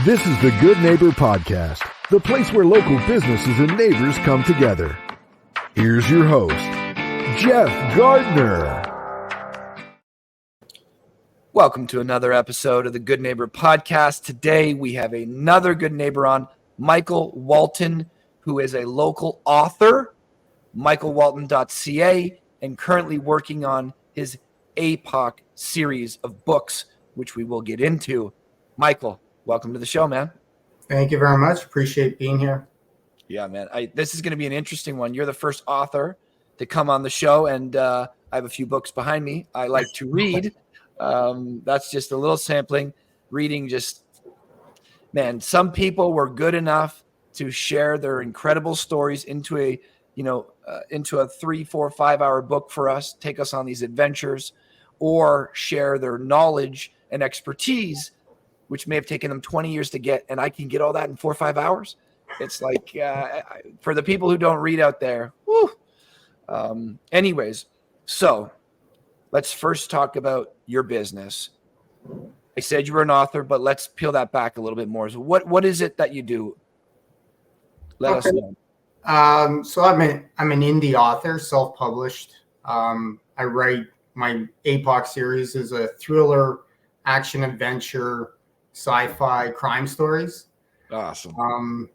This is the Good Neighbor Podcast, the place where local businesses and neighbors come together. Here's your host, Jeff Gardner. Welcome to another episode of the Good Neighbor Podcast. Today we have another good neighbor on, Michael Walton, who is a local author, michaelwalton.ca, and currently working on his APOK series of books, which we will get into. Michael, welcome to the show, man. Thank you very much. Appreciate being here. Yeah, man. This is going to be an interesting one. You're the first author to come on the show, and I have a few books behind me. I like to read. That's just a little sampling. Reading just, man, some people were good enough to share their incredible stories into a 3, 4, 5 hour book for us, take us on these adventures, or share their knowledge and expertise, which may have taken them 20 years to get, and I can get all that in 4 or 5 hours. It's like, for the people who don't read out there, whew. Anyways, so let's first talk about your business. I said you were an author, but let's peel that back a little bit more. So what is it that you do? Let us know. So I'm an indie author, self-published. I write my APOK series is a thriller, action, adventure, sci-fi crime stories. Awesome.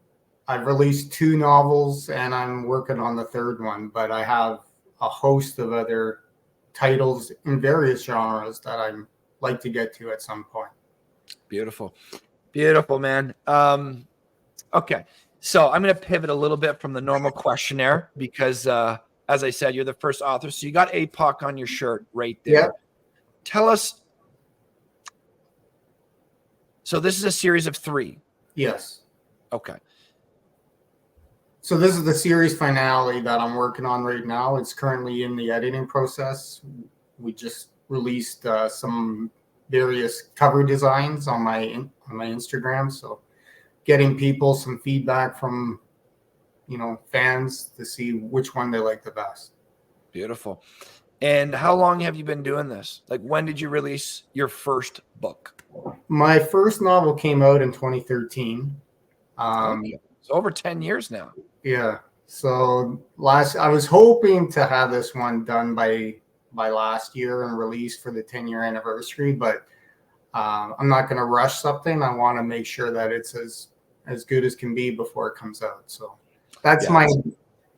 I've released 2 novels and I'm working on the 3rd one, but I have a host of other titles in various genres that I'd like to get to at some point. Beautiful, man. Okay, so I'm going to pivot a little bit from the normal questionnaire because, as I said, you're the first author. So you got APOK on your shirt right there. Yeah. Tell us. So this is a series of 3. Yes. Okay. So this is the series finale that I'm working on right now. It's currently in the editing process. We just released some various cover designs on my Instagram. So getting people some feedback from, fans to see which one they like the best. Beautiful. And how long have you been doing this? Like, when did you release your first book? My first novel came out in 2013. It's over 10 years now. Yeah. So I was hoping to have this one done by last year and released for the 10-year anniversary, but I'm not going to rush something. I want to make sure that it's as good as can be before it comes out. So that's my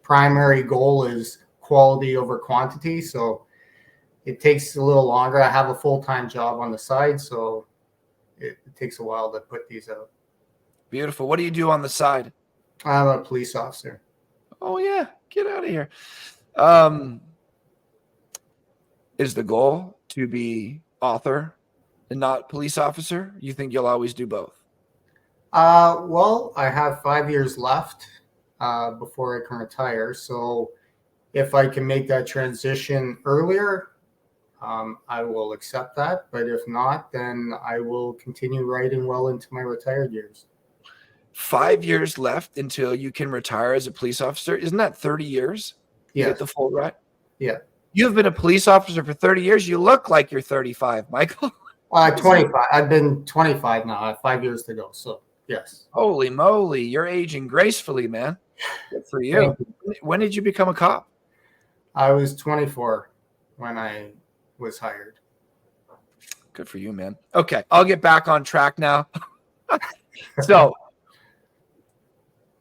primary goal, is quality over quantity. So it takes a little longer. I have a full-time job on the side, so it takes a while to put these out. Beautiful. What do you do on the side? I'm a police officer. Oh, yeah. Get out of here. Is the goal to be author and not police officer? You think you'll always do both? Well, I have 5 years left before I can retire. So if I can make that transition earlier, I will accept that. But if not, then I will continue writing well into my retired years. 5 years left until you can retire as a police officer. Isn't that 30 years? Yeah. Get the full right? Yeah. You've been a police officer for 30 years. You look like you're 35, Michael. 25. I've been 25 now. I have 5 years to go. So, yes. Holy moly. You're aging gracefully, man. Good for you. When did you become a cop? I was 24 when I was hired. Good for you, man. Okay. I'll get back on track now. So,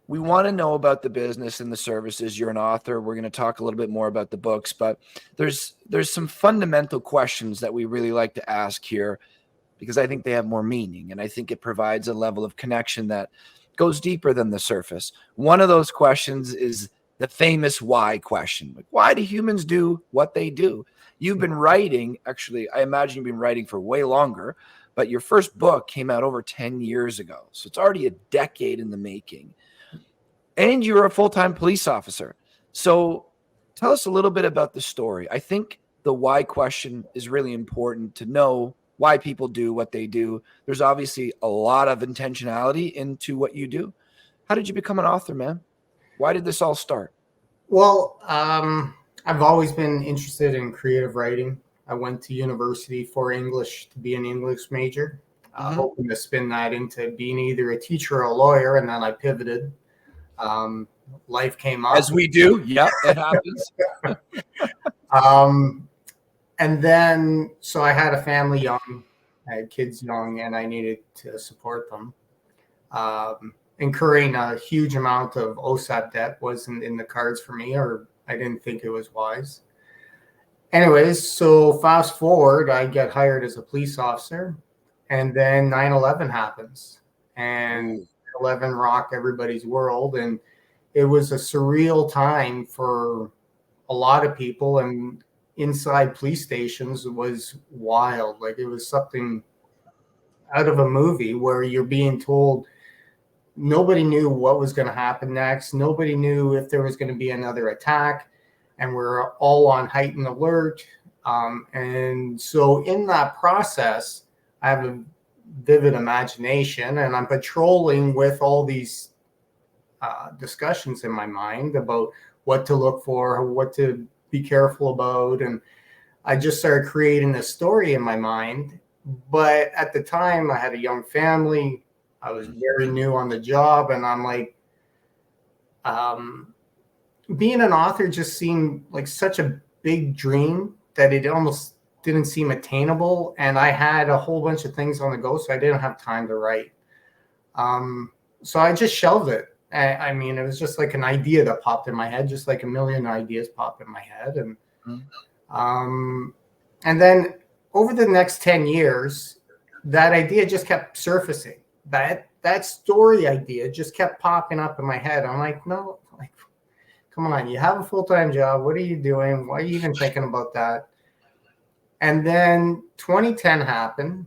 we want to know about the business and the services. You're an author. We're going to talk a little bit more about the books, but there's some fundamental questions that we really like to ask here because I think they have more meaning, and I think it provides a level of connection that goes deeper than the surface. One of those questions is the famous why question. Like, why do humans do what they do? You've been writing, actually, I imagine you've been writing for way longer, but your first book came out over 10 years ago. So it's already a decade in the making. And you're a full-time police officer. So tell us a little bit about the story. I think the why question is really important to know why people do what they do. There's obviously a lot of intentionality into what you do. How did you become an author, man? Why did this all start? Well, I've always been interested in creative writing. I went to university for English to be an English major. hoping to spin that into being either a teacher or a lawyer. And then I pivoted. Life came up. As we do. Yeah, it happens. And then, so I had a family young, I had kids young, and I needed to support them. Incurring a huge amount of OSAP debt wasn't in the cards for me, or I didn't think it was wise. Anyways, so fast forward, I get hired as a police officer, and then 9/11 happens, and 9/11 rocked everybody's world, and it was a surreal time for a lot of people, and inside police stations was wild. Like, it was something out of a movie where you're being told nobody knew what was going to happen next. Nobody knew if there was going to be another attack, and we're all on heightened alert. And so in that process, I have a vivid imagination, and I'm patrolling with all these discussions in my mind about what to look for, what to be careful about. And I just started creating a story in my mind. But at the time, I had a young family. I was very new on the job, and I'm like, being an author just seemed like such a big dream that it almost didn't seem attainable. And I had a whole bunch of things on the go, so I didn't have time to write. So I just shelved it. I mean, it was just like an idea that popped in my head, just like a million ideas popped in my head. And then over the next 10 years, that idea just kept surfacing. That story idea just kept popping up in my head. I'm like, no, like, come on, you have a full-time job. What are you doing? Why are you even thinking about that? And then 2010 happened.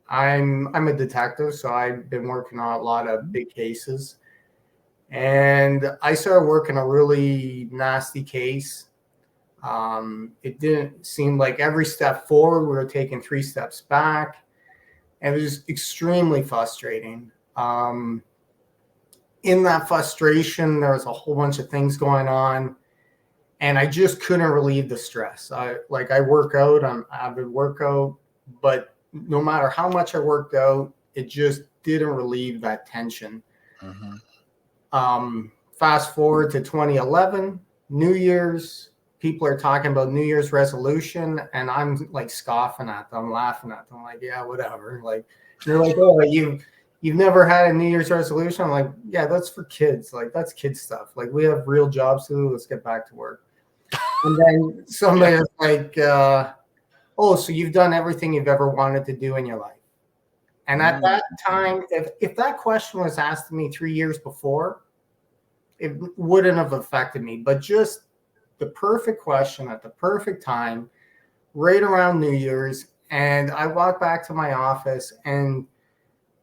I'm a detective, so I've been working on a lot of big cases. And I started working a really nasty case. It didn't seem like every step forward, we were taking 3 steps back. And it was extremely frustrating. In that frustration, there was a whole bunch of things going on, and I just couldn't relieve the stress. I work out, I'm an avid workout, but no matter how much I worked out, it just didn't relieve that tension. Fast forward to 2011, New Year's. People are talking about New Year's resolution, and I'm like scoffing at them, laughing at them, like, yeah, whatever. Like, they're like, oh, you've never had a New Year's resolution? I'm like, yeah, that's for kids. Like, that's kid stuff. Like, we have real jobs to do. Let's get back to work. And then somebody was like, oh, so you've done everything you've ever wanted to do in your life. And at that time, if that question was asked to me 3 years before, it wouldn't have affected me. But just the perfect question at the perfect time, right around New Year's. And I walked back to my office, and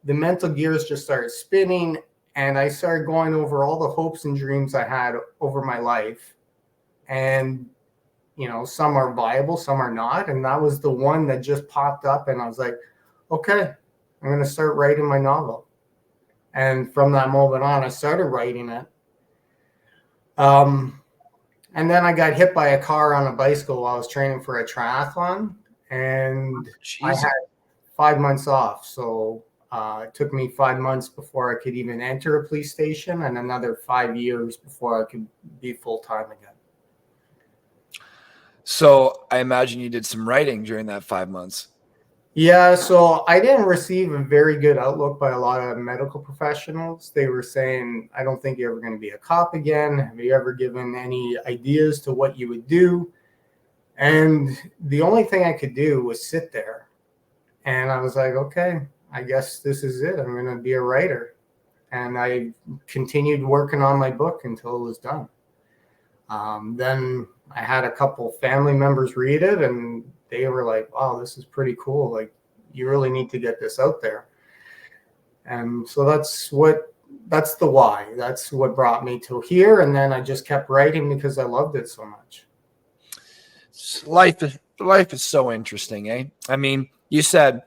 the mental gears just started spinning. And I started going over all the hopes and dreams I had over my life. And, you know, some are viable, some are not. And that was the one that just popped up. And I was like, okay, I'm going to start writing my novel. And from that moment on, I started writing it. And then I got hit by a car on a bicycle while I was training for a triathlon, and I had 5 months off. So it took me 5 months before I could even enter a police station, and another 5 years before I could be full-time again. So I imagine you did some writing during that 5 months. Yeah, so I didn't receive a very good outlook by a lot of medical professionals. They were saying, I don't think you're ever going to be a cop again. Have you ever given any ideas to what you would do? And the only thing I could do was sit there. And I was like, okay, I guess this is it. I'm going to be a writer. And I continued working on my book until it was done. Then I had a couple family members read it, and they were like, wow, this is pretty cool. Like, you really need to get this out there. And so that's the why. That's what brought me to here. And then I just kept writing because I loved it so much. Life is so interesting, eh? I mean, you said,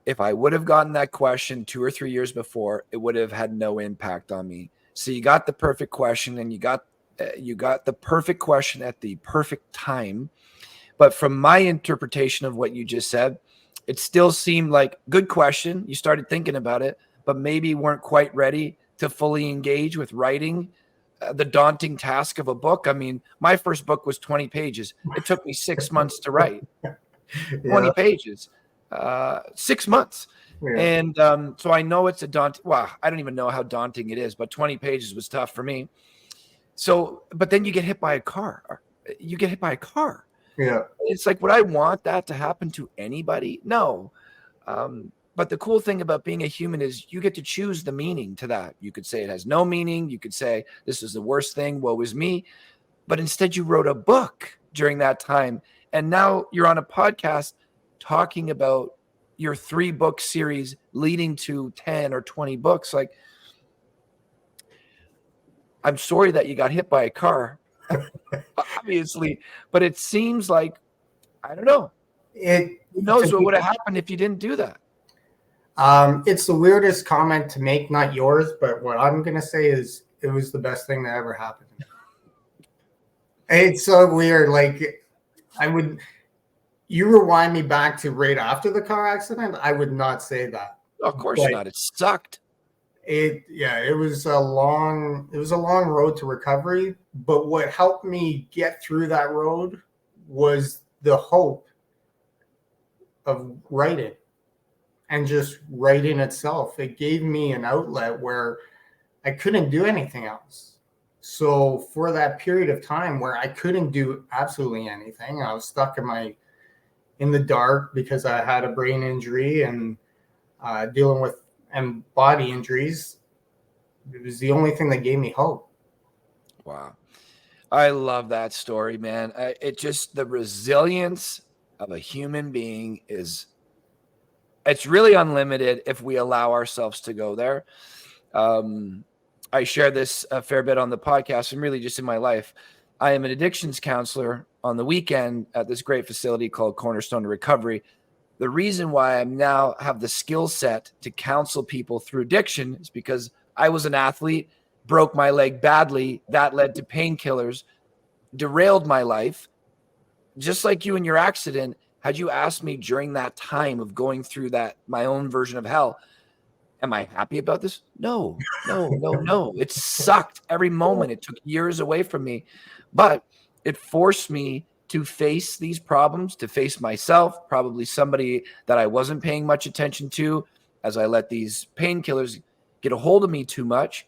if I would have gotten that question 2 or 3 years before, it would have had no impact on me. So you got the perfect question, and you got the perfect question at the perfect time. But from my interpretation of what you just said, it still seemed like good question. You started thinking about it, but maybe weren't quite ready to fully engage with writing the daunting task of a book. I mean, my first book was 20 pages. It took me 6 months to write 20 pages, 6 months. Yeah. And so I know it's a daunting, well, I don't even know how daunting it is, but 20 pages was tough for me. So, but then you get hit by a car. Yeah. It's like, would I want that to happen to anybody? No. But the cool thing about being a human is you get to choose the meaning to that. You could say it has no meaning. You could say this is the worst thing. Woe is me. But instead you wrote a book during that time. And now you're on a podcast talking about your 3-book series leading to 10 or 20 books. Like, I'm sorry that you got hit by a car, obviously, but it seems like, I don't know. Who knows what would have happened if you didn't do that? It's the weirdest comment to make, not yours, but what I'm going to say is it was the best thing that ever happened. It's so weird. Like, you rewind me back to right after the car accident, I would not say that. Of course not. It sucked. It was a long road to recovery, but what helped me get through that road was the hope of writing. And just writing itself, it gave me an outlet where I couldn't do anything else. So for that period of time where I couldn't do absolutely anything, I was stuck in the dark because I had a brain injury and dealing with body injuries. It was the only thing that gave me hope. Wow. I love that story, man. It just, the resilience of a human being it's really unlimited if we allow ourselves to go there. I share this a fair bit on the podcast and really just in my life. I am an addictions counselor on the weekend at this great facility called Cornerstone Recovery. The reason why I now have the skill set to counsel people through addiction is because I was an athlete, broke my leg badly. That led to painkillers, derailed my life. Just like you in your accident, had you asked me during that time of going through that, my own version of hell, am I happy about this? No. It sucked every moment. It took years away from me, but it forced me to face these problems, to face myself, probably somebody that I wasn't paying much attention to as I let these painkillers get a hold of me too much.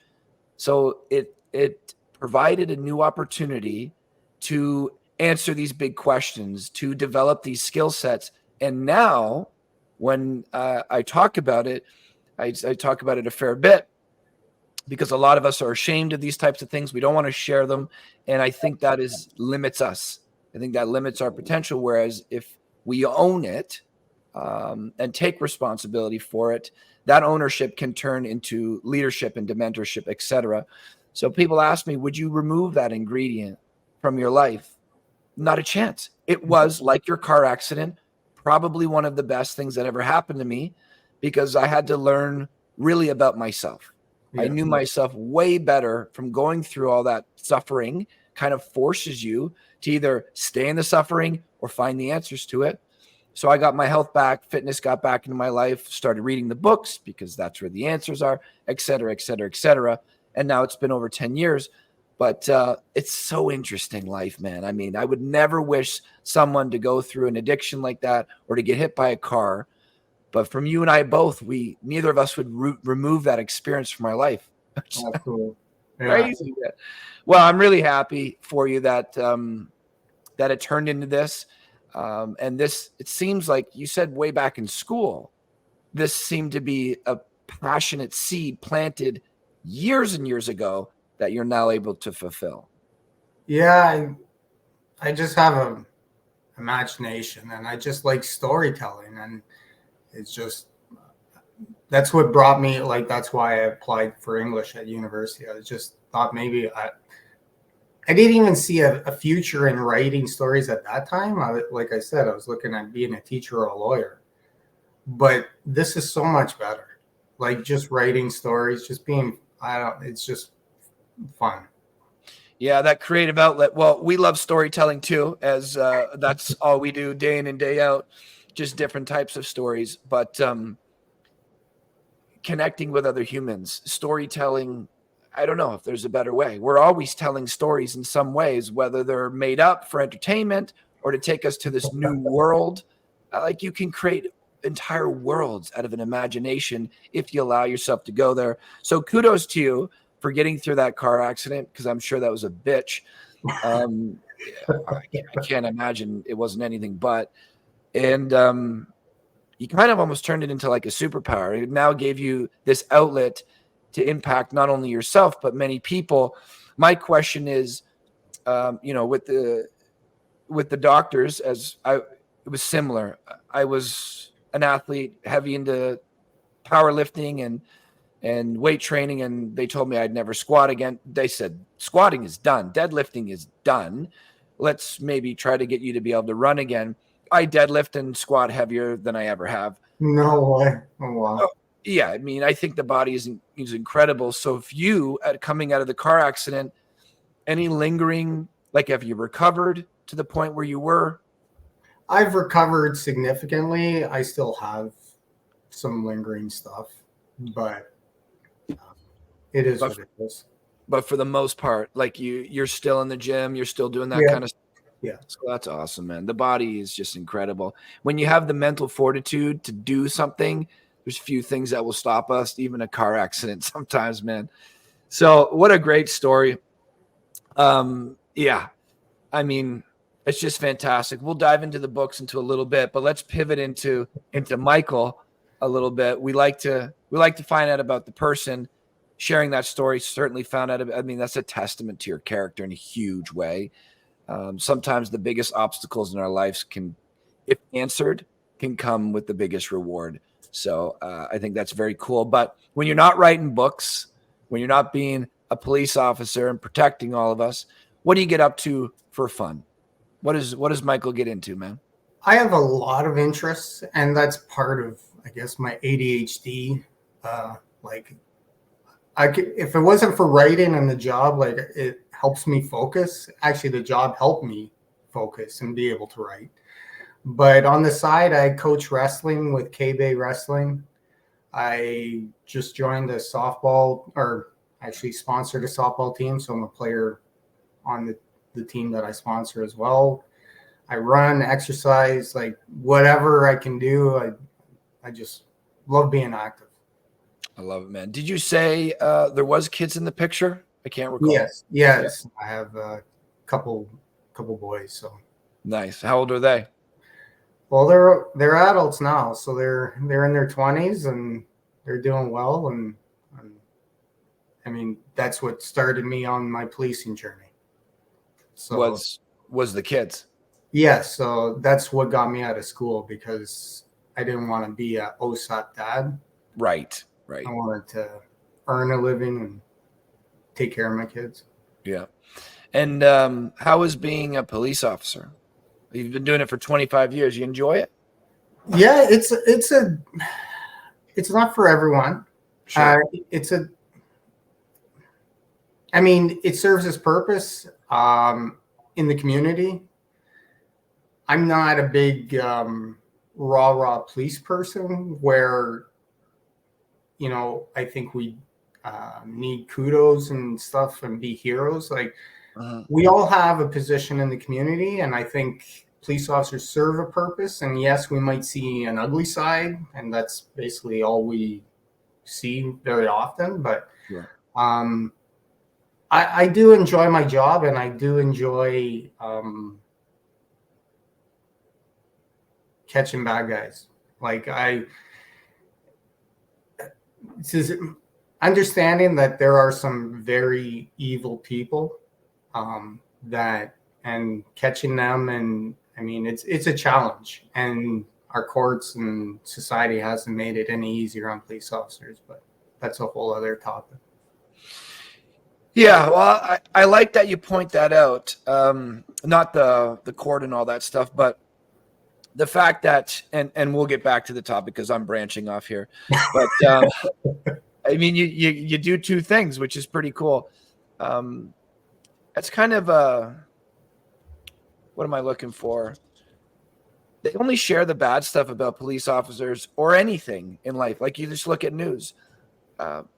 So it provided a new opportunity to answer these big questions, to develop these skill sets. And now when I talk about it, I talk about it a fair bit because a lot of us are ashamed of these types of things. We don't want to share them. And I think that limits us. I think that limits our potential. Whereas if we own it and take responsibility for it, that ownership can turn into leadership and mentorship, etc. So people ask me, would you remove that ingredient from your life? Not a chance. It was like your car accident, probably one of the best things that ever happened to me because I had to learn really about myself. Yeah. I knew myself way better from going through all that suffering. Kind of forces you to either stay in the suffering or find the answers to it. So I got my health back, fitness got back into my life, started reading the books because that's where the answers are, et cetera, et cetera, et cetera. And now it's been over 10 years. But it's so interesting life, man. I mean, I would never wish someone to go through an addiction like that or to get hit by a car. But from you and I both, neither of us would remove that experience from our life. That's cool. Yeah. Crazy. Well, I'm really happy for you that that it turned into this. And this, it seems like you said way back in school, this seemed to be a passionate seed planted years and years ago that you're now able to fulfill. Yeah, I just have an imagination and I just like storytelling, and it's just, that's what brought me, like, that's why I applied for English at university. I just thought maybe I didn't even see a future in writing stories at that time. Like I said, I was looking at being a teacher or a lawyer, but this is so much better. Like just writing stories, just being, it's just fun. Yeah, that creative outlet. Well, we love storytelling too, as that's all we do day in and day out. just different types of stories, but connecting with other humans, storytelling. I don't know if there's a better way. We're always telling stories in some ways, whether they're made up for entertainment or to take us to this new world. Like you can create entire worlds out of an imagination if you allow yourself to go there. So kudos to you for getting through that car accident, because I'm sure that was a bitch. I can't imagine it wasn't anything but. And you kind of almost turned it into like a superpower. It now gave you this outlet to impact not only yourself, but many people. My question is, with the doctors, it was similar. I was an athlete, heavy into powerlifting and weight training, and they told me I'd never squat again. They said, squatting is done. Deadlifting is done. Let's maybe try to get you to be able to run again. I deadlift and squat heavier than I ever have. No way. Oh, wow. Yeah, I mean, I think the body is incredible. So if you, coming out of the car accident, any lingering, like have you recovered to the point where you were? I've recovered significantly. I still have some lingering stuff, but it is what it is. But for the most part, like you're still in the gym, you're still doing that kind of stuff. Yeah. So that's awesome, man. The body is just incredible. When you have the mental fortitude to do something, there's few things that will stop us, even a car accident sometimes, man. So what a great story. Yeah, I mean, it's just fantastic. We'll dive into the books into a little bit, but let's pivot into Michael a little bit. We like to find out about the person. Sharing that story certainly found out. I mean, that's a testament to your character in a huge way. Sometimes the biggest obstacles in our lives can, if answered, can come with the biggest reward. So I think that's very cool. But when you're not writing books, when you're not being a police officer and protecting all of us, what do you get up to for fun? What does Michael get into, man? I have a lot of interests, and that's part of, I guess, my ADHD. If it wasn't for writing and the job, like it helps me focus. Actually, the job helped me focus and be able to write. But on the side, I coach wrestling with K-Bay Wrestling. I just joined a sponsored a softball team. So I'm a player on the team that I sponsor as well. I run, exercise, like whatever I can do. I just love being active. I love it, man. Did you say there was kids in the picture? I can't recall. Yes. Yeah. I have a couple boys. So nice. How old are they? Well, they're adults now, so they're in their 20s and they're doing well. And I mean, that's what started me on my policing journey. So was the kids? Yes. So that's what got me out of school, because I didn't want to be a OSAT dad. Right. I wanted to earn a living and take care of my kids. Yeah. And how is being a police officer? You've been doing it for 25 years. You enjoy it? Yeah, it's not for everyone. Sure. It serves its purpose in the community. I'm not a big rah police person where, I think we need kudos and stuff and be heroes. Like we all have a position in the community, and I think police officers serve a purpose. And yes, we might see an ugly side, and that's basically all we see very often. But yeah. I do enjoy my job, and I do enjoy catching bad guys. Like understanding that there are some very evil people and catching them, and I mean it's a challenge, and our courts and society hasn't made it any easier on police officers, but that's a whole other topic. Yeah, well, I like that you point that out. Not the court and all that stuff, but the fact that, and we'll get back to the topic because I'm branching off here, but I mean, you do two things, which is pretty cool. That's kind of what am I looking for? they only share the bad stuff about police officers or anything in life. Like, you just look at news,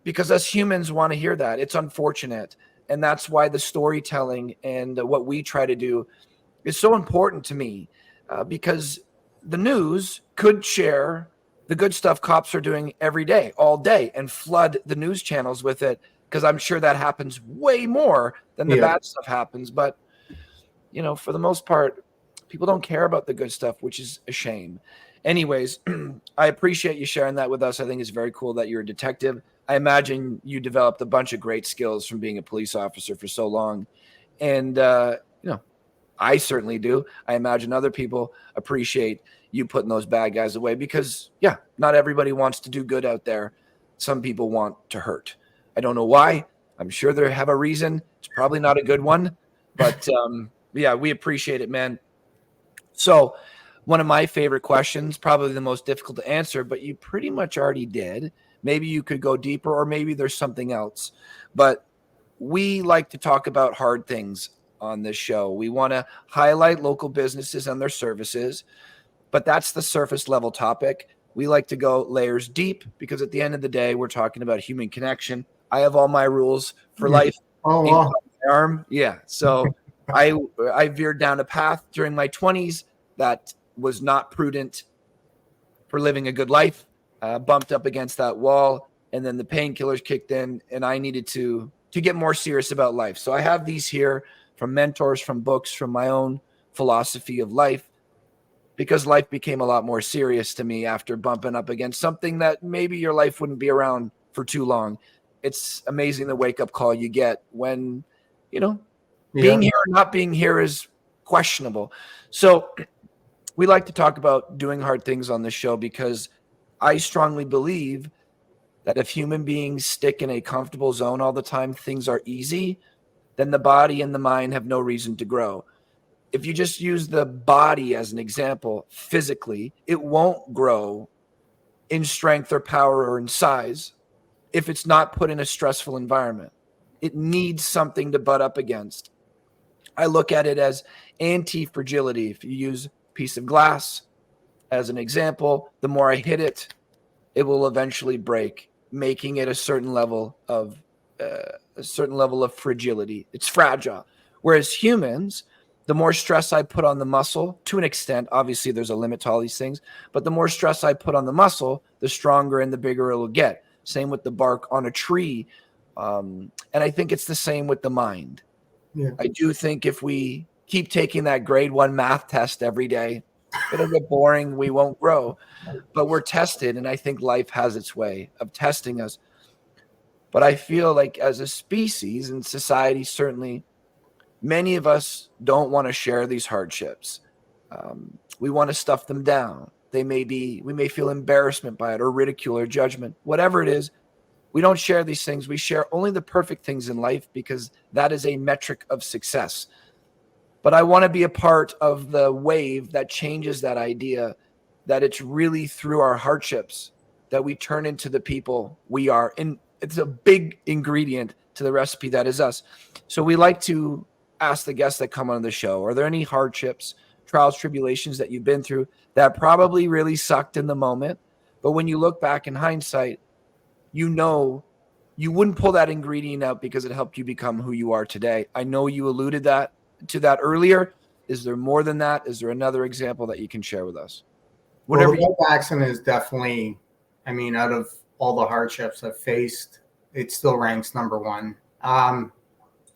because us humans want to hear that. It's unfortunate. And that's why the storytelling and what we try to do is so important to me, because the news could share the good stuff cops are doing every day, all day, and flood the news channels with it, because I'm sure that happens way more than the bad stuff happens. But, for the most part, people don't care about the good stuff, which is a shame. Anyways, I appreciate you sharing that with us. I think it's very cool that you're a detective. I imagine you developed a bunch of great skills from being a police officer for so long. And, I certainly do. I imagine other people appreciate you putting those bad guys away, because, not everybody wants to do good out there. Some people want to hurt. I don't know why. I'm sure they have a reason. It's probably not a good one, but we appreciate it, man. So one of my favorite questions, probably the most difficult to answer, but you pretty much already did. Maybe you could go deeper, or maybe there's something else. But we like to talk about hard things on this show. We want to highlight local businesses and their services, but that's the surface level topic. We like to go layers deep, because at the end of the day, we're talking about human connection. I have all my rules for life. Oh, wow. My arm. Yeah. So I veered down a path during my 20s that was not prudent for living a good life, bumped up against that wall, and then the painkillers kicked in, and I needed to get more serious about life. So I have these here from mentors, from books, from my own philosophy of life, because life became a lot more serious to me after bumping up against something that maybe your life wouldn't be around for too long. It's amazing the wake-up call you get when, being here or not being here is questionable. So we like to talk about doing hard things on this show, because I strongly believe that if human beings stick in a comfortable zone all the time, things are easy, then the body and the mind have no reason to grow. If you just use the body as an example, physically, it won't grow in strength or power or in size if it's not put in a stressful environment. It needs something to butt up against. I look at it as anti-fragility. If you use a piece of glass as an example, the more I hit it, it will eventually break, making it a certain level of fragility. It's fragile. Whereas humans, the more stress I put on the muscle, to an extent, obviously there's a limit to all these things, but the more stress I put on the muscle, the stronger and the bigger it will get. Same with the bark on a tree. And I think it's the same with the mind. Yeah. I do think if we keep taking that grade 1 math test every day, it'll get boring. We won't grow. But we're tested, and I think life has its way of testing us. But I feel like as a species and society, certainly, many of us don't want to share these hardships. We want to stuff them down. We may feel embarrassment by it, or ridicule, or judgment, whatever it is. We don't share these things. We share only the perfect things in life, because that is a metric of success. But I want to be a part of the wave that changes that idea, that it's really through our hardships that we turn into the people we are. And it's a big ingredient to the recipe that is us. So we like to ask the guests that come on the show, are there any hardships, trials, tribulations that you've been through that probably really sucked in the moment, but when you look back in hindsight, you wouldn't pull that ingredient out because it helped you become who you are today? I know you alluded to that earlier. Is there more than that? Is there another example that you can share with us? Well, the bike accident is definitely, out of all the hardships I've faced, it still ranks number one.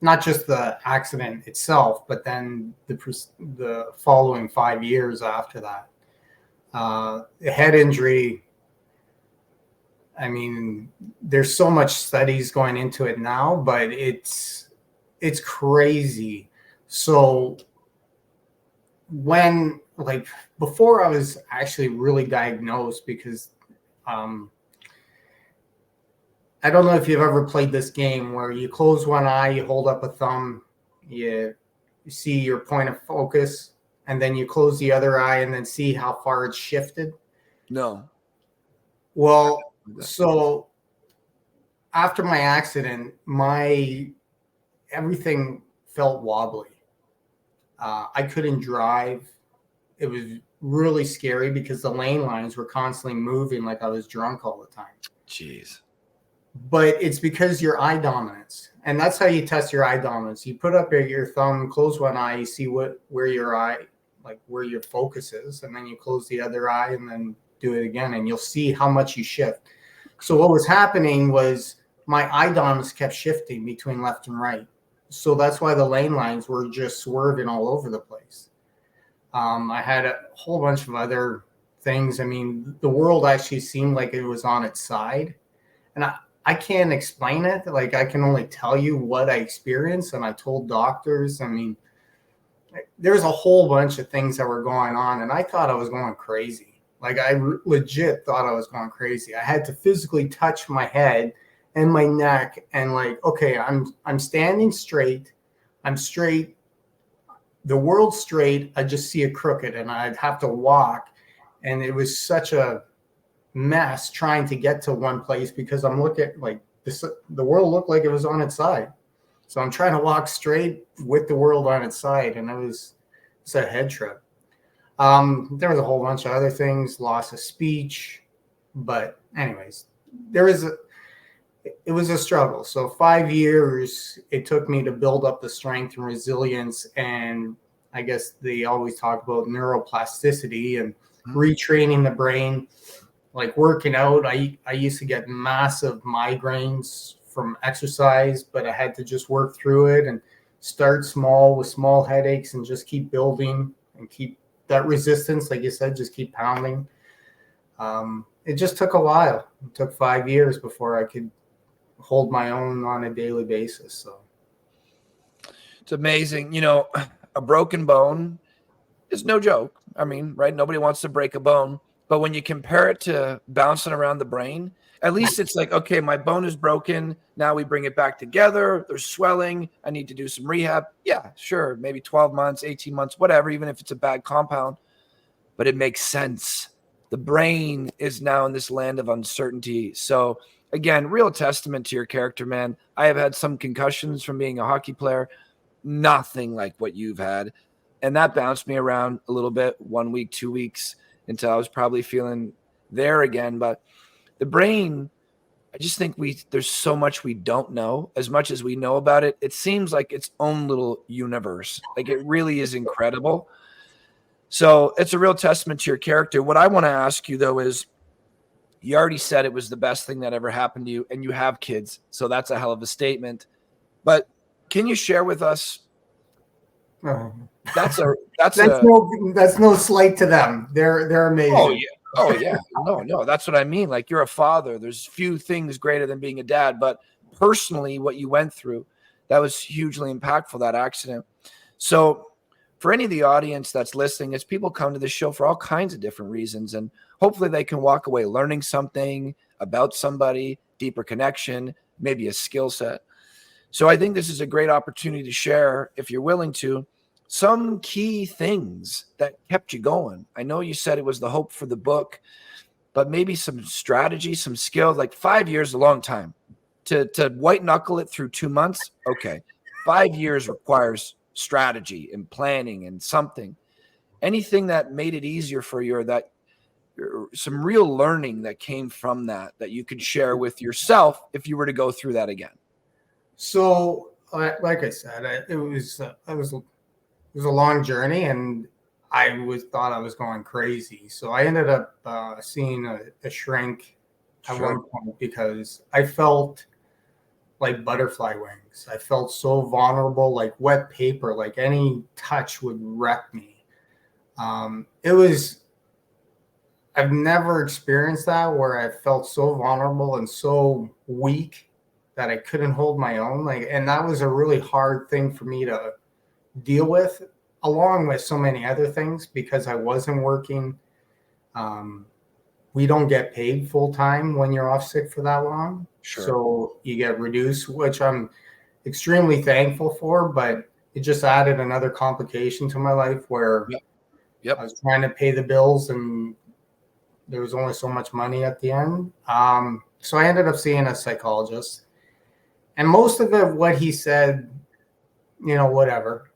Not just the accident itself, but then the following 5 years after that. The head injury, there's so much studies going into it now, but it's crazy. So before I was actually really diagnosed, because I don't know if you've ever played this game where you close one eye, you hold up a thumb, you see your point of focus, and then you close the other eye and then see how far it's shifted. No. Well, so after my accident, everything felt wobbly. I couldn't drive. It was really scary because the lane lines were constantly moving like I was drunk all the time. Jeez. But it's because your eye dominance. And that's how you test your eye dominance. You put up your thumb, close one eye, you see where your eye, like where your focus is, and then you close the other eye and then do it again, and you'll see how much you shift. So what was happening was my eye dominance kept shifting between left and right. So that's why the lane lines were just swerving all over the place. I had a whole bunch of other things. I mean, the world actually seemed like it was on its side. And I can't explain it. Like, I can only tell you what I experienced. And I told doctors, I mean, there's a whole bunch of things that were going on. And I thought I was going crazy. Like, I legit thought I was going crazy. I had to physically touch my head and my neck and like, okay, I'm standing straight. I'm straight. The world's straight. I just see it crooked and I'd have to walk. And it was such a mess trying to get to one place because I'm looking like this, the world looked like it was on its side. So I'm trying to walk straight with the world on its side. And it's a head trip. There was a whole bunch of other things, loss of speech, but anyways, it was a struggle. So 5 years it took me to build up the strength and resilience. And I guess they always talk about neuroplasticity and retraining the brain, like working out. I used to get massive migraines from exercise, but I had to just work through it and start small with small headaches and just keep building and keep that resistance. Like you said, just keep pounding. It just took a while. It took 5 years before I could hold my own on a daily basis. So it's amazing. You know, a broken bone is no joke. I mean, right? Nobody wants to break a bone. But when you compare it to bouncing around the brain, at least it's like, okay, my bone is broken. Now we bring it back together. There's swelling. I need to do some rehab. Yeah, sure. Maybe 12 months, 18 months, whatever, even if it's a bad compound. But it makes sense. The brain is now in this land of uncertainty. So again, real testament to your character, man. I have had some concussions from being a hockey player, nothing like what you've had. And that bounced me around a little bit, 1 week, 2 weeks, until I was probably feeling there again. But the brain, I just think there's so much we don't know. As much as we know about it, it seems like its own little universe. Like, it really is incredible. So it's a real testament to your character. What I want to ask you, though, is you already said it was the best thing that ever happened to you, and you have kids. So that's a hell of a statement. But can you share with us? That's no slight to them. They're amazing. Oh yeah. No. That's what I mean. Like, you're a father. There's few things greater than being a dad. But personally, what you went through, that was hugely impactful, that accident. So for any of the audience that's listening, as people come to the show for all kinds of different reasons, and hopefully they can walk away learning something about somebody, deeper connection, maybe a skill set. So I think this is a great opportunity to share, if you're willing to, some key things that kept you going. I know you said it was the hope for the book, but maybe some strategy, some skill. Like 5 years is a long time. To white knuckle it through 2 months, okay. 5 years requires strategy and planning and something. Anything that made it easier for you, or that some real learning that came from that you could share with yourself if you were to go through that again? So, like I said, it was a long journey, and I thought I was going crazy. So I ended up seeing a shrink at one point because I felt like butterfly wings. I felt so vulnerable, like wet paper, like any touch would wreck me. I've never experienced that, where I felt so vulnerable and so weak that I couldn't hold my own. And that was a really hard thing for me to deal with, along with so many other things, because I wasn't working. We don't get paid full time when you're off sick for that long. Sure. So you get reduced, which I'm extremely thankful for, but it just added another complication to my life where Yep. I was trying to pay the bills and there was only so much money at the end. So I ended up seeing a psychologist, and most of it, what he said, whatever.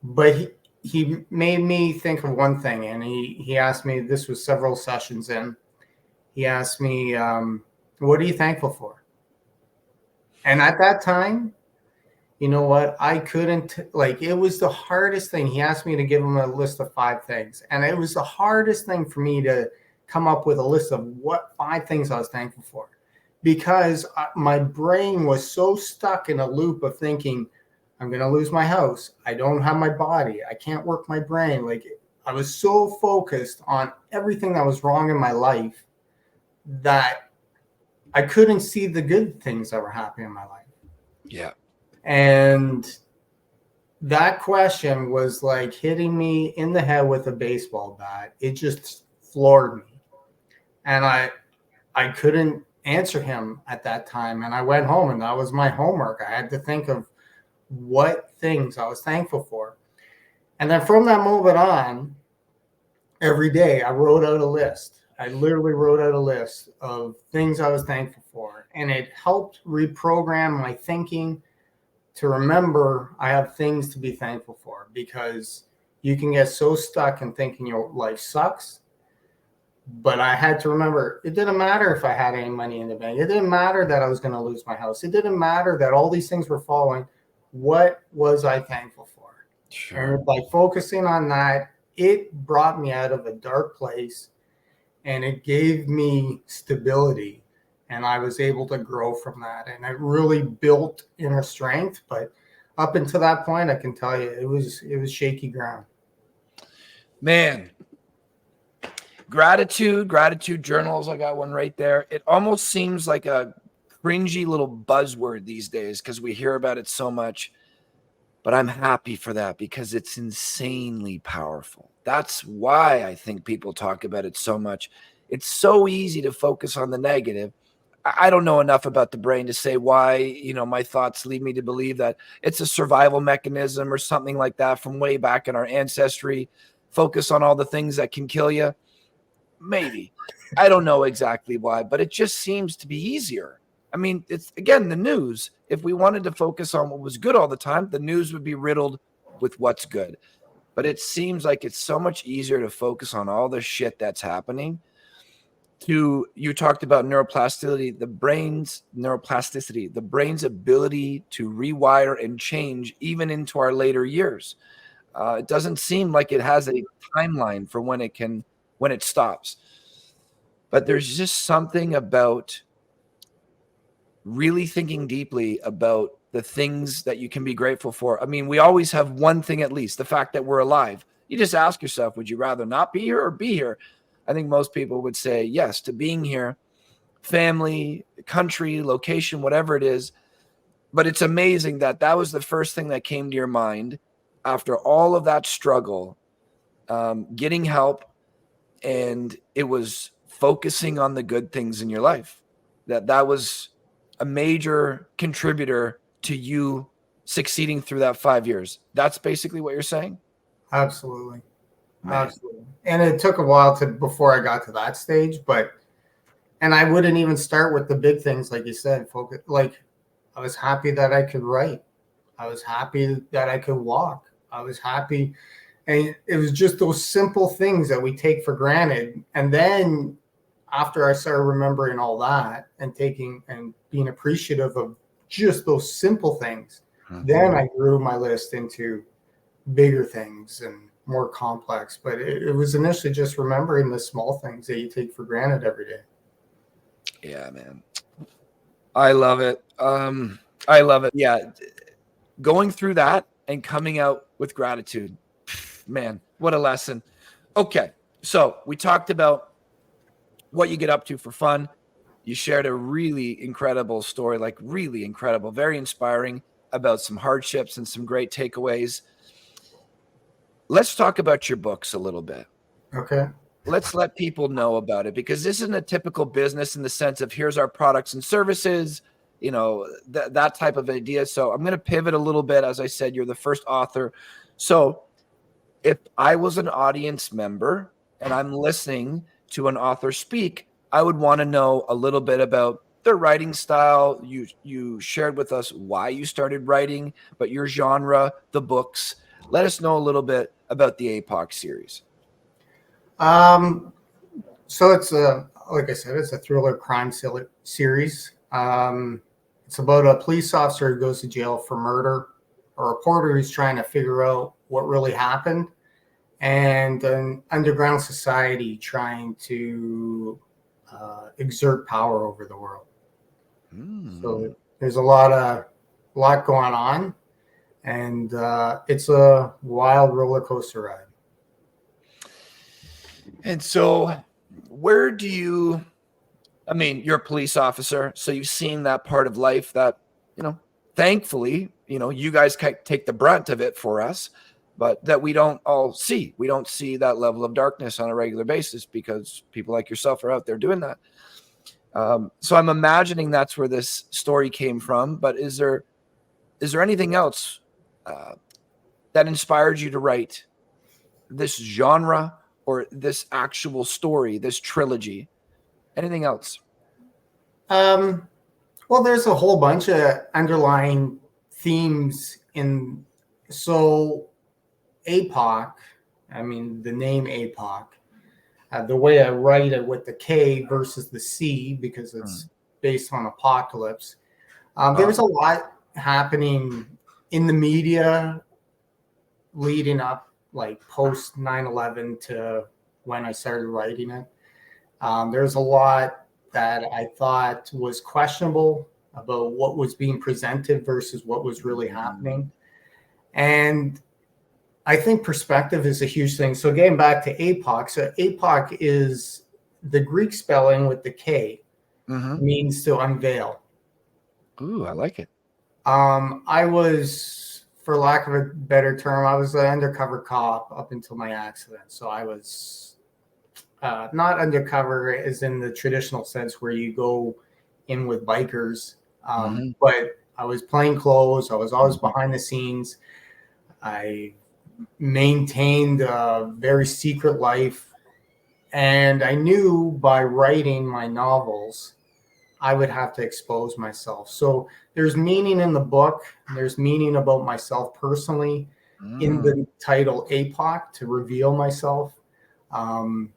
But he made me think of one thing, and he asked me, this was several sessions in, he asked me, what are you thankful for? And at that time, you know what, I couldn't, like, it was the hardest thing. He asked me to give him a list of 5 things, and it was the hardest thing for me to come up with a list of what 5 things I was thankful for, because my brain was so stuck in a loop of thinking, I'm going to lose my house. I don't have my body. I can't work my brain. Like, I was so focused on everything that was wrong in my life that I couldn't see the good things that were happening in my life. Yeah. And that question was like hitting me in the head with a baseball bat. It just floored me. And I couldn't answer him at that time. And I went home, and that was my homework. I had to think of what things I was thankful for. And then from that moment on, every day I wrote out a list. I literally wrote out a list of things I was thankful for. And it helped reprogram my thinking to remember I have things to be thankful for, because you can get so stuck in thinking your life sucks. But I had to remember, it didn't matter if I had any money in the bank. It didn't matter that I was going to lose my house. It didn't matter that all these things were falling. What was I thankful for? Sure. And by focusing on that, it brought me out of a dark place, and it gave me stability, and I was able to grow from that. And it really built inner strength. But up until that point, I can tell you, it was shaky ground. Man, gratitude journals. I got one right there. It almost seems like a cringy little buzzword these days because we hear about it so much, but I'm happy for that because it's insanely powerful. That's why I think people talk about it so much. It's so easy to focus on the negative. I don't know enough about the brain to say why, my thoughts lead me to believe that it's a survival mechanism or something like that from way back in our ancestry. Focus on all the things that can kill you. Maybe. I don't know exactly why, but it just seems to be easier. I mean, it's, again, the news. If we wanted to focus on what was good all the time, the news would be riddled with what's good. But it seems like it's so much easier to focus on all the shit that's happening. You talked about neuroplasticity, the brain's ability to rewire and change even into our later years. It doesn't seem like it has a timeline for when it stops. But there's just something about really thinking deeply about the things that you can be grateful for. I mean, we always have one thing at least, the fact that we're alive. You just ask yourself, would you rather not be here or be here? I think most people would say yes to being here, family, country, location, whatever it is. But it's amazing that was the first thing that came to your mind after all of that struggle, getting help, and it was focusing on the good things in your life. That was a major contributor to you succeeding through that 5 years. That's basically what you're saying? Absolutely. Man. Absolutely. And it took a while before I got to that stage, and I wouldn't even start with the big things, like you said, focus. Like, I was happy that I could write. I was happy that I could walk. I was happy. And it was just those simple things that we take for granted. And then after I started remembering all that and being appreciative of just those simple things, then I grew my list into bigger things and more complex. But it was initially just remembering the small things that you take for granted every day. Yeah, man. I love it. I love it. Yeah. Going through that and coming out with gratitude. Man, what a lesson. Okay. So we talked about what you get up to for fun. You shared a really incredible story, like really incredible, very inspiring, about some hardships and some great takeaways. Let's talk about your books a little bit. Okay. Let's let people know about it, because this isn't a typical business in the sense of here's our products and services, that type of idea. So I'm going to pivot a little bit. As I said, you're the first author. So if I was an audience member and I'm listening to an author speak, I would want to know a little bit about their writing style. You shared with us why you started writing, but your genre, the books. Let us know a little bit about the APOK series? So it's like I said, it's a thriller crime series. It's about a police officer who goes to jail for murder, a reporter who's trying to figure out what really happened, and an underground society trying to exert power over the world. So there's a lot going on, and it's a wild roller coaster ride. And so where do you, I mean, you're a police officer, so you've seen that part of life that, thankfully, you guys take the brunt of it for us, but that we don't all see. We don't see that level of darkness on a regular basis because people like yourself are out there doing that. So I'm imagining that's where this story came from, but is there anything else that inspired you to write this genre or this actual story, this trilogy? Anything else? Well, there's a whole bunch of underlying themes in. So APOK, I mean, the name APOK, the way I write it with the K versus the C, because it's based on apocalypse. There's a lot happening in the media leading up, like post 9/11 to when I started writing it. There's a lot that I thought was questionable about what was being presented versus what was really happening. And I think perspective is a huge thing. So getting back to APOK, so APOK is the Greek spelling with the K, means to unveil. Ooh, I like it. I was, for lack of a better term, I was an undercover cop up until my accident. So I was not undercover as in the traditional sense where you go in with bikers, but I was plain clothes. I was always behind the scenes. I maintained a very secret life, and I knew by writing my novels I would have to expose myself. So there's meaning in the book. There's meaning about myself personally in the title APOK, to reveal myself. And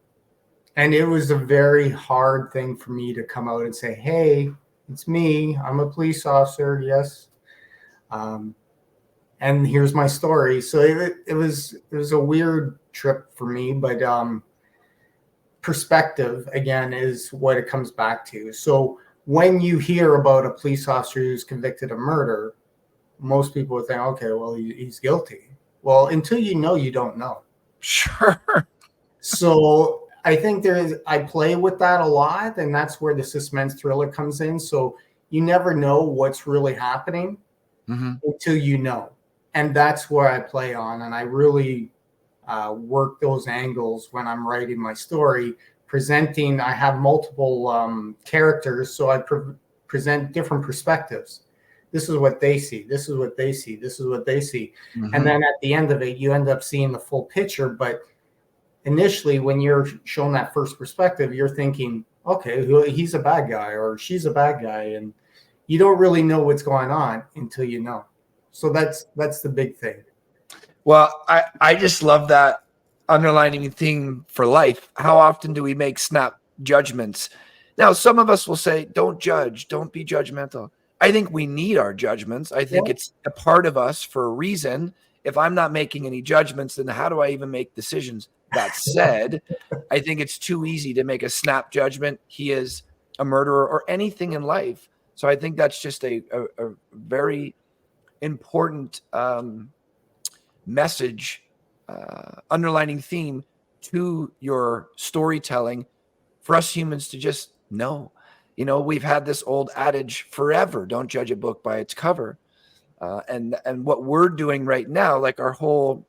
it was a very hard thing for me to come out and say, hey, it's me. I'm a police officer. Yes. And here's my story. So it was a weird trip for me, but perspective, again, is what it comes back to. So when you hear about a police officer who's convicted of murder, most people would think, okay, well, he's guilty. Well, until you don't know. Sure. So I think I play with that a lot, and that's where the suspense thriller comes in. So you never know what's really happening until you know. And that's where I play on. And I really work those angles when I'm writing my story, presenting. I have multiple characters, so I present different perspectives. This is what they see. This is what they see. This is what they see. And then at the end of it, you end up seeing the full picture. But initially, when you're shown that first perspective, you're thinking, okay, he's a bad guy or she's a bad guy. And you don't really know what's going on until you know. So that's the big thing. Well, I just love that underlining theme for life. How often do we make snap judgments? Now, some of us will say, don't judge, don't be judgmental. I think we need our judgments. I think it's a part of us for a reason. If I'm not making any judgments, then how do I even make decisions? That said, I think it's too easy to make a snap judgment. He is a murderer or anything in life. So I think that's just a very important message, underlining theme to your storytelling for us humans to just know. We've had this old adage forever, don't judge a book by its cover. And what we're doing right now, like our whole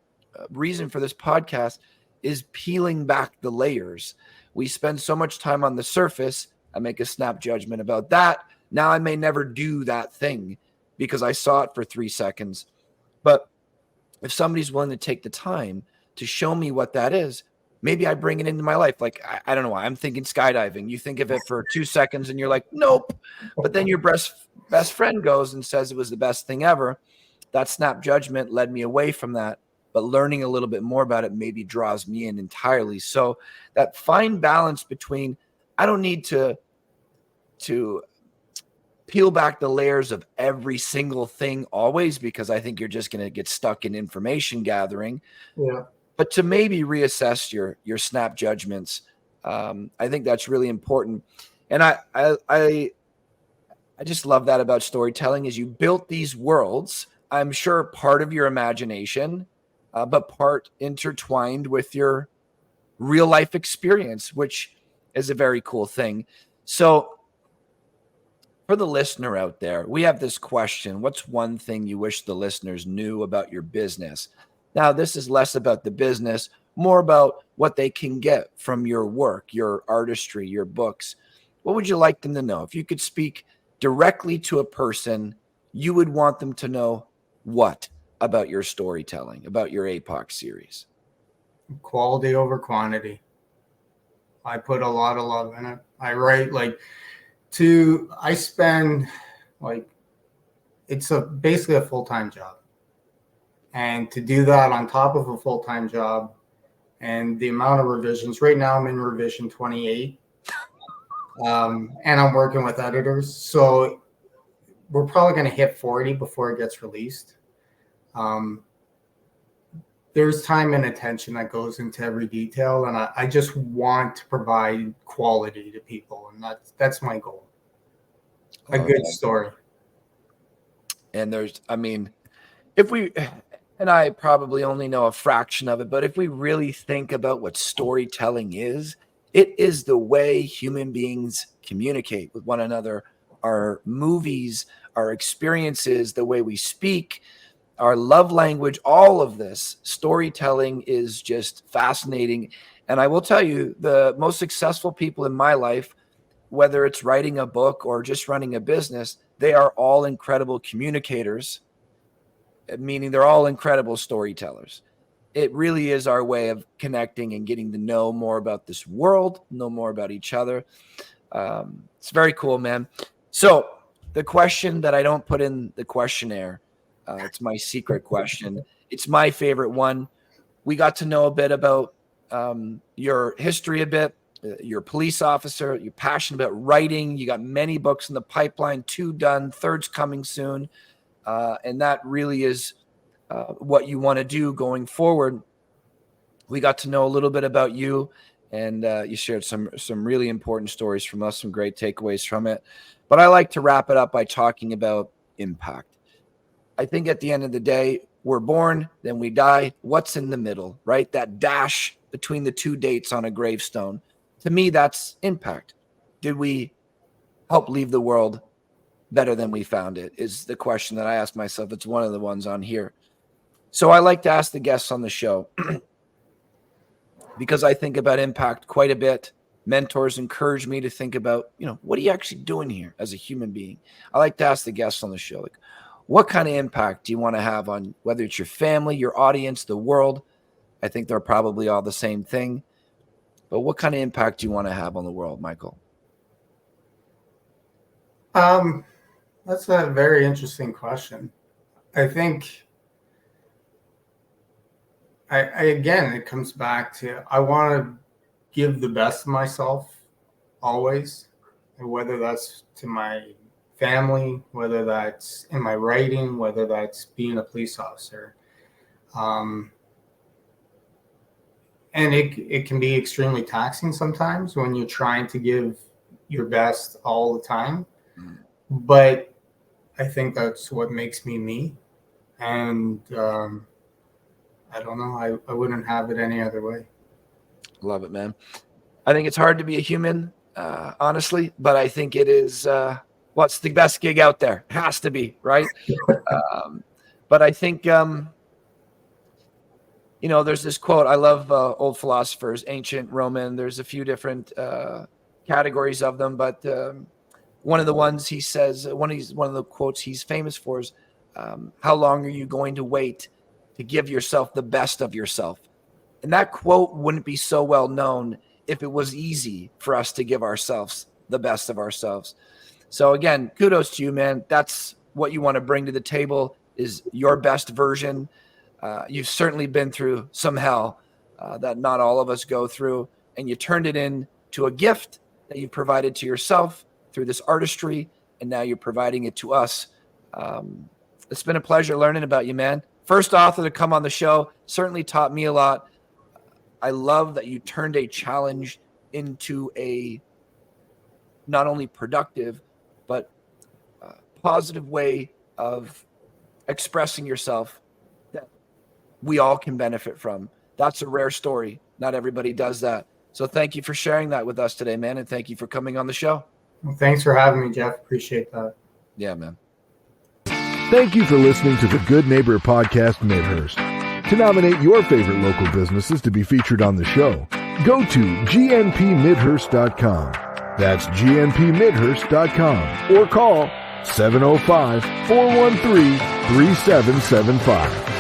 reason for this podcast, is peeling back the layers. We spend so much time on the surface. I make a snap judgment about that. Now I may never do that thing because I saw it for 3 seconds. But if somebody's willing to take the time to show me what that is, maybe I bring it into my life. Like, I don't know why. I'm thinking skydiving. You think of it for 2 seconds and you're like, nope. But then your best friend goes and says it was the best thing ever. That snap judgment led me away from that. but learning a little bit more about it maybe draws me in entirely. So that fine balance between, I don't need to peel back the layers of every single thing always, because I think you're just going to get stuck in information gathering. Yeah. But to maybe reassess your snap judgments, I think that's really important. And I just love that about storytelling is you built these worlds, I'm sure part of your imagination, but part intertwined with your real life experience, which is a very cool thing. So for the listener out there, we have this question. What's one thing you wish the listeners knew about your business? Now, this is less about the business, more about what they can get from your work, your artistry, your books. What would you like them to know? If you could speak directly to a person, you would want them to know what about your storytelling, about your APOK series? Quality over quantity. I put a lot of love in it. I write I spend it's basically a full-time job. And to do that on top of a full-time job and the amount of revisions, right now I'm in revision 28. And I'm working with editors. So we're probably going to hit 40 before it gets released. There's time and attention that goes into every detail. And I just want to provide quality to people. And that's my goal. A good story. And if we, and I probably only know a fraction of it, but if we really think about what storytelling is, it is the way human beings communicate with one another. Our movies, our experiences, the way we speak, our love language, all of this storytelling is just fascinating. And I will tell you, the most successful people in my life, whether it's writing a book or just running a business, they are all incredible communicators, meaning they're all incredible storytellers. It really is our way of connecting and getting to know more about this world, know more about each other. It's very cool, man. So the question that I don't put in the questionnaire, it's my secret question. It's my favorite one. We got to know a bit about your history a bit. You're a police officer. You're passionate about writing. You got many books in the pipeline, 2 done, 3rd's coming soon. And that really is what you want to do going forward. We got to know a little bit about you, and you shared some really important stories from us, some great takeaways from it. But I like to wrap it up by talking about impact. I think at the end of the day, we're born, then we die. What's in the middle, right? That dash between the 2 dates on a gravestone. To me, that's impact. Did we help leave the world better than we found it, is the question that I ask myself. It's one of the ones on here. So I like to ask the guests on the show because I think about impact quite a bit. Mentors encourage me to think about, what are you actually doing here as a human being? I like to ask the guests on the show, what kind of impact do you want to have on whether it's your family, your audience, the world? I think they're probably all the same thing. But what kind of impact do you want to have on the world, Michael? That's a very interesting question. I think, again, it comes back to I want to give the best of myself always, and whether that's to my family, whether that's in my writing, whether that's being a police officer. And it can be extremely taxing sometimes when you're trying to give your best all the time. But I think that's what makes me me. And I don't know. I wouldn't have it any other way. Love it, man. I think it's hard to be a human, honestly, but I think it is what's the best gig out there. It has to be, right? But I think, there's this quote. I love old philosophers, ancient Roman. There's a few different categories of them, but one of the ones he says, one of the quotes he's famous for is, how long are you going to wait to give yourself the best of yourself? And that quote wouldn't be so well known if it was easy for us to give ourselves the best of ourselves. So again, kudos to you, man. That's what you want to bring to the table, is your best version. You've certainly been through some hell that not all of us go through, and you turned it into a gift that you provided to yourself through this artistry, and now you're providing it to us. It's been a pleasure learning about you, man. First author to come on the show, certainly taught me a lot. I love that you turned a challenge into a not only productive, but positive way of expressing yourself that we all can benefit from. That's a rare story. Not everybody does that. So thank you for sharing that with us today, man. And thank you for coming on the show. Well, thanks for having me, Jeff. Appreciate that. Yeah, man. Thank you for listening to the Good Neighbor Podcast Midhurst. To nominate your favorite local businesses to be featured on the show, go to gnpmidhurst.com. That's gnpmidhurst.com or call 705-413-3775.